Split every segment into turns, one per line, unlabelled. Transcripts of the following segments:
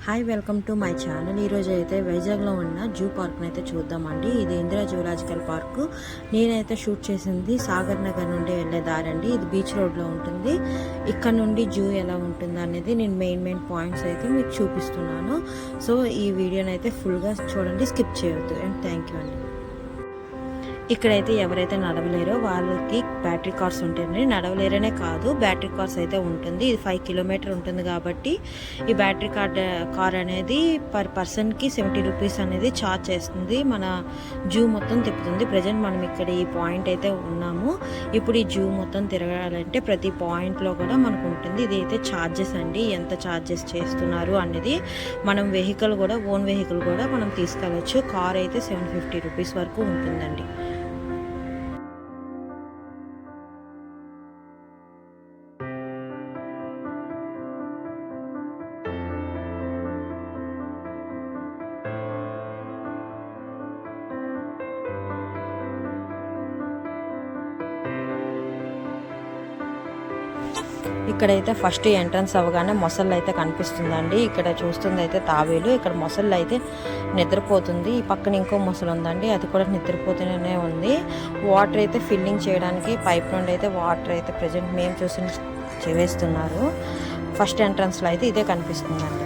Hi, welcome to my channel. ఈరోజు అయితే వైజాగ్లో ఉన్న జూ పార్క్ని అయితే చూద్దామండి. ఇది ఇందిరా జూలాజికల్ పార్కు. నేనైతే షూట్ చేసింది సాగర్ నగర్ నుండి వెళ్ళే దారండి. ఇది బీచ్ రోడ్లో ఉంటుంది. ఇక్కడ నుండి జూ ఎలా ఉంటుంది అనేది నేను మెయిన్ పాయింట్స్ అయితే మీకు చూపిస్తున్నాను. సో ఈ వీడియోని అయితే ఫుల్గా చూడండి, స్కిప్ చేయొద్దు. అండ్ థ్యాంక్ యూ అండి. ఇక్కడైతే ఎవరైతే నడవలేరో వాళ్ళకి బ్యాటరీ కార్స్ ఉంటాయండి. నడవలేరనే కాదు, బ్యాటరీ కార్స్ అయితే ఉంటుంది. ఇది 5 కిలోమీటర్ ఉంటుంది కాబట్టి ఈ బ్యాటరీ కార్ అనేది పర్ పర్సన్కి 70 రూపీస్ అనేది ఛార్జ్ చేస్తుంది. మన జూ మొత్తం తిప్పుతుంది. ప్రజెంట్ మనం ఇక్కడ ఈ పాయింట్ అయితే ఉన్నాము. ఇప్పుడు ఈ జూ మొత్తం తిరగాలంటే ప్రతి పాయింట్లో కూడా మనకు ఉంటుంది. ఇది అయితే ఛార్జెస్ అండి, ఎంత ఛార్జెస్ చేస్తున్నారు అనేది. మనం వెహికల్ కూడా, ఓన్ వెహికల్ కూడా మనం తీసుకెళ్ళచ్చు. కార్ అయితే 750 రూపీస్ వరకు ఉంటుందండి. ఇక్కడైతే ఫస్ట్ ఎంట్రన్స్ అవ్వగానే మొసళ్ళు అయితే కనిపిస్తుందండి. ఇక్కడ చూస్తుంది అయితే తాబేలు. ఇక్కడ మొసళ్ళు అయితే నిద్రపోతుంది. ఈ పక్కన ఇంకో మొసలు ఉందండి, అది కూడా నిద్రపోతూనే ఉంది. వాటర్ అయితే ఫిల్లింగ్ చేయడానికి పైప్ నుండి అయితే వాటర్ అయితే ప్రజెంట్ మేము చూసి వేస్తున్నారు. ఫస్ట్ ఎంట్రన్స్లో అయితే ఇదే కనిపిస్తుందండి.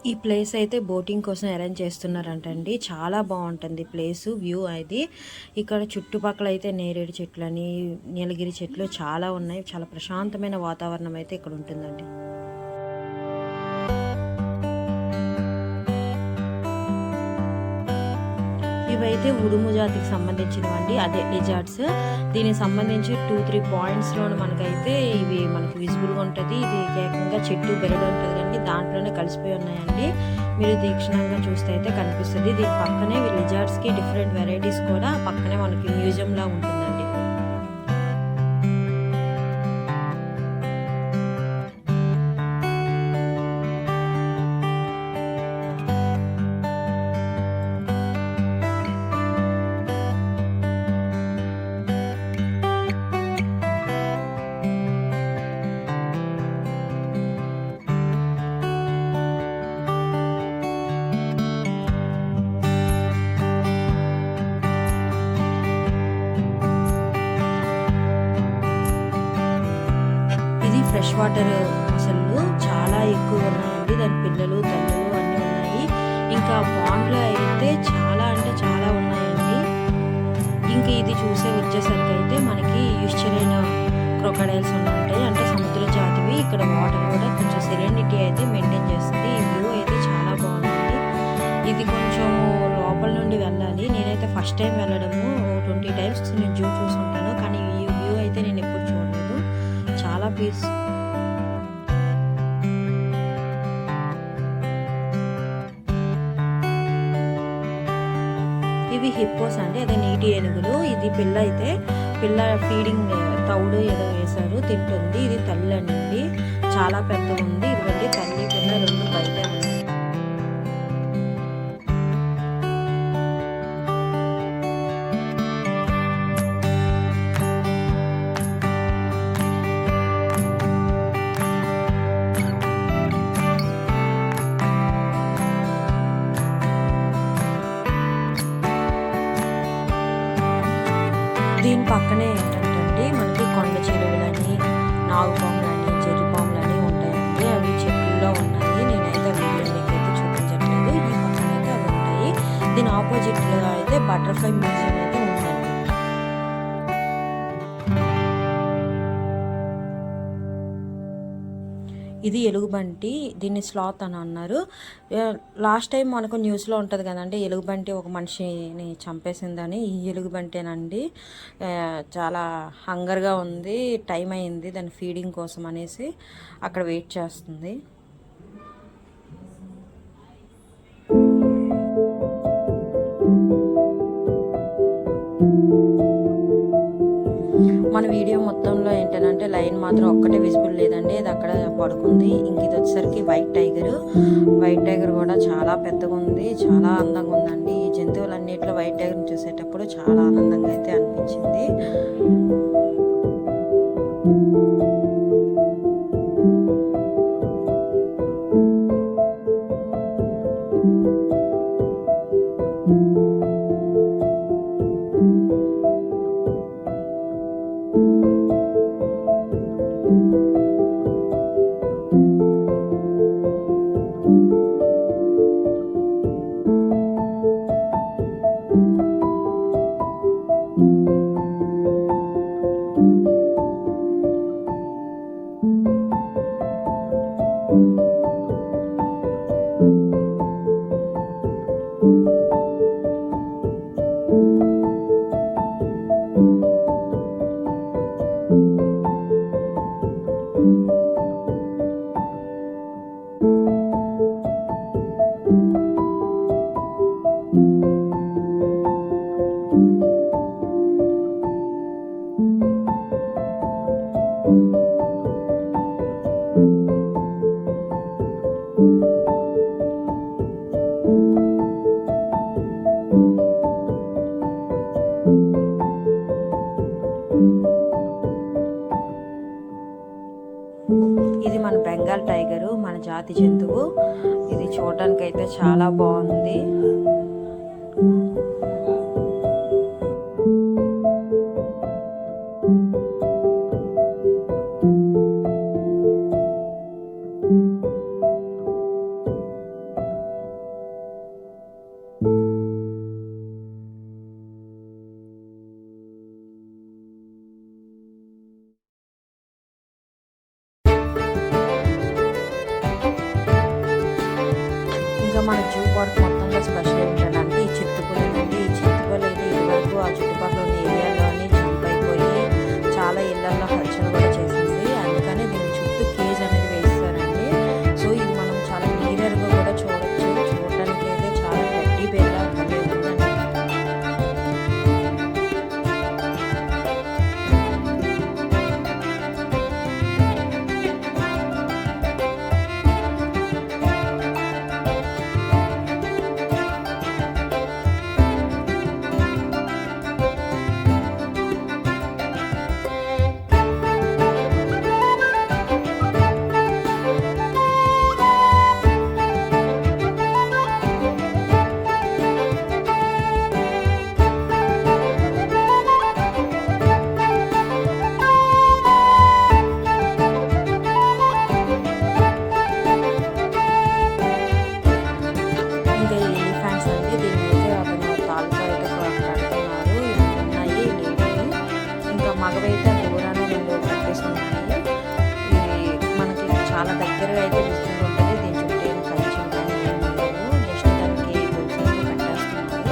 ఈ ప్లేస్ అయితే బోటింగ్ కోసం అరేంజ్ చేస్తున్నారంటండి. చాలా బాగుంటుంది ప్లేసు, వ్యూ అది. ఇక్కడ చుట్టుపక్కల అయితే నేరేడు చెట్లని, నీలగిరి చెట్లు చాలా ఉన్నాయి. చాలా ప్రశాంతమైన వాతావరణం అయితే ఇక్కడ ఉంటుందండి. ఇవైతే ఉడుము జాతికి సంబంధించినవండి, అదే లిజార్డ్స్. దీనికి సంబంధించి 2-3 పాయింట్స్లో మనకైతే ఇవి మనకు విజిబుల్గా ఉంటుంది. ఇది ఏకంగా చెట్టు బెరడు ఉంటుంది కానీ దాంట్లోనే కలిసిపోయి ఉన్నాయండి. మీరు తీక్షణంగా చూస్తే అయితే కనిపిస్తుంది. దీని పక్కనే లిజార్డ్స్కి డిఫరెంట్ వెరైటీస్ కూడా పక్కనే మనకి మ్యూజియంలా ఉంటుందండి. ఫ్రెష్ వాటర్ మొసళ్ళు చాలా ఎక్కువ ఉన్నాయండి. దాని పిల్లలు, తల్లులు అన్నీ ఉన్నాయి. ఇంకా పాండ్లో అయితే చాలా అంటే చాలా ఉన్నాయండి. ఇంకా ఇది వచ్చేసరికి అయితే మనకి యూస్చరైన క్రొకడైల్స్ ఉంటాయి, అంటే సముద్ర జాతివి. ఇక్కడ వాటర్ కూడా కొంచెం సెరెనిటీ అయితే మెయింటైన్ చేస్తుంది. ఈ వ్యూ అయితే చాలా బాగుంది. ఇది కొంచెం లోపల నుండి వెళ్ళాలి. నేనైతే ఫస్ట్ టైం వెళ్ళడము 20 టైమ్స్ నేను జూ చూసుకుంటాను, కానీ ఈ వ్యూ అయితే నేను ఎప్పుడు చూడలేదు. చాలా పీస్. ఇవి హిప్పోస్ అండి, అదే నీటి ఏనుగులు. ఇది పిల్ల ఫీడింగ్ తౌడు ఏదో వేశారు, తింటుంది. ఇది తల్లి అండి, చాలా పెద్ద ఉంది. ఇదిగోండి తల్లి పిల్ల రెండు బయట ఉన్నాయి. దీని పక్కనే ఏంటంటే మనకి కొండ చెరువులని, నాగుపాములని, చెర్రిపాములని ఉంటాయండి. అవి చెట్లలో ఉన్నాయి. నేనైతే వీడియో మీకైతే చూపించట్లేదు. ఈ పక్కన అయితే అవి ఉంటాయి. దీని ఆపోజిట్లో అయితే బటర్ఫ్లై మ్యూజియం అయితే ఉందండి. ఇది ఎలుగుబంటి, దీన్ని స్లాత్ అని అన్నారు. లాస్ట్ టైం మనకు న్యూస్లో ఉంటుంది కదండి, ఎలుగుబంటి ఒక మనిషిని చంపేసిందని. ఈ ఎలుగుబంటేనండి. చాలా హంగర్గా ఉంది, టైం అయింది దాని ఫీడింగ్ కోసం అనేసి అక్కడ వెయిట్ చేస్తుంది. మన వీడియో మొత్తంలో ఏంటంటే లైన్ మాత్రం ఒక్కటే విజిబుల్ లేదండి, అది అక్కడ పడుకుంది. ఇంక ఇది వచ్చేసరికి వైట్ టైగర్ కూడా చాలా పెద్దగా ఉంది, చాలా అందంగా ఉందండి. ఈ జంతువులన్నింటిలో వైట్ టైగర్ని చూసేటప్పుడు చాలా ఆనందంగా అయితే అనిపించింది. ఇది మన బెంగాల్ టైగరు, మన జాతి జంతువు. ఇది చూడడానికి అయితే చాలా బాగుంది. ఇంకా మన జూ పార్క్ మొత్తంలో స్పెషల్ ఏంటంటే ఈ చిత్తుపల్లి నుండి. ఈ చిత్తుపల్లి అయితే ఇదివరకు ఆ చుట్టుపక్కల ఉన్న ఏరియాలోని జంప్ అయిపోయి చాలా ఇళ్లలో హల్చల్ కూడా చేసింది. అందుకని దీని చుట్టూ కేజ్ అనేది వేస్తారండి. సో ఇది మనం చాలా క్లియర్గా కూడా చూడొచ్చు. చూడటానికి అయితే చాలా గట్టి బేలా ఉందండి. మగవైతే దూరాన్ని 2 కట్టేసుకున్నాయి. ఇది మనకి చాలా దగ్గరగా అయితే విస్తృతి ఉంటుంది. దీని చుట్టూ ఏం కంచెలు కానీ ఏమి ఉండవు. జస్ట్ దానికి గొలుసులతో కట్టేస్తున్నారు.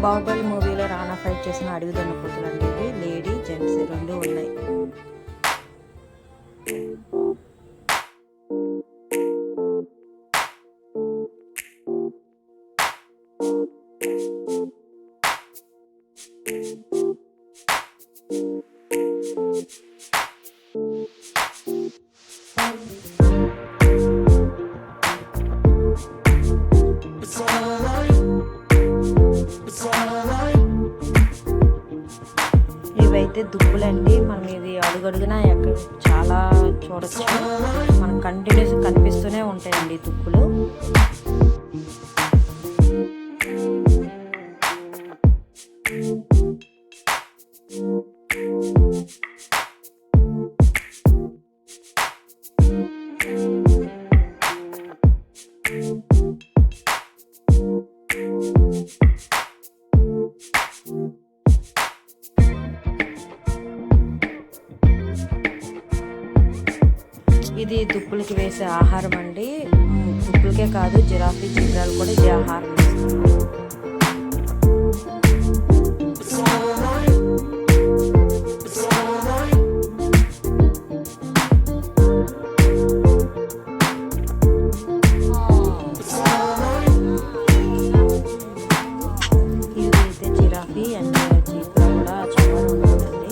బాహుబలి మూవీలో రానా ఫైట్ చేసిన అడవి దున్నపోతులు అండి. ఇవి లేడీ జెంట్స్ 2 ఉన్నాయి. ఇవైతే దుప్పులండి. మనం ఇది అడుగడుగునా ఎక్కడ చాలా చూడొచ్చు. మనకు కంటిన్యూస్ కనిపిస్తూనే ఉంటాయండి దుప్పులు. ఇది దుప్పులకి వేసే ఆహారం అండి. దుప్పులకే కాదు, జిరాఫీ చిత్రాలు కూడా ఇది ఆహారం వేస్తుంది. ఇది అయితే జిరాఫీ అండ్ జీబ్రా కూడా చాలా ఉంటుందండి.